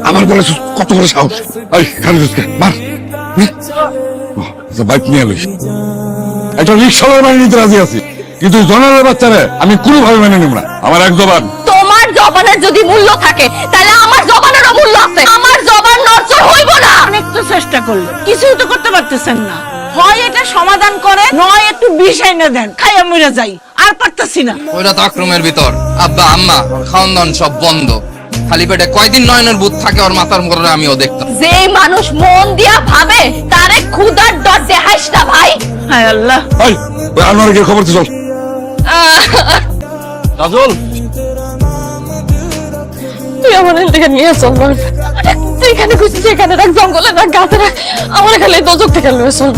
আমার বলে কত বড় সাহস! মার বাইক নিয়ে এলো, একটা রিক্সাওয়ালা মেনে নিতে রাজি আছি, কিন্তু জনের বাচ্চারা আমি কোনোভাবে মেনে নেব না। আমার এক জবান। তোমার জবানের যদি মূল্য থাকে তাহলে আমার জবানেরও মূল্য আছে। আমার জবান নড়চড় হইব না। অনেক তো চেষ্টা করলেন, কিছুই তো করতে পারতেছেন না। হয় এটা সমাধান করে, নয় একটু বিষ এনে দেন, খাইয়া মরে যাই। আর পারতেছি না। ওইটা তো আক্রমের ভিতর। আব্বা আম্মা খাওয়ান দাওয়ান সব বন্ধ, খালি পেটে কয়দিন নয়নের ভূত থাকে ওর মাথার উপরে আমিও দেখতাম। যে মানুষ মন দিয়া ভাবে তারে ক্ষুধার ডর দেখাইস না ভাই। হায় আল্লাহ। আনোয়ারকে খবর তো চল। কাজল, তুই আমার থেকে নিয়ে চল, যেখানে খুশি সেখানে রাখ, জঙ্গলে রাখ, গাছে রাখ, আমার খালি দোজক থেকে নিয়ে চল।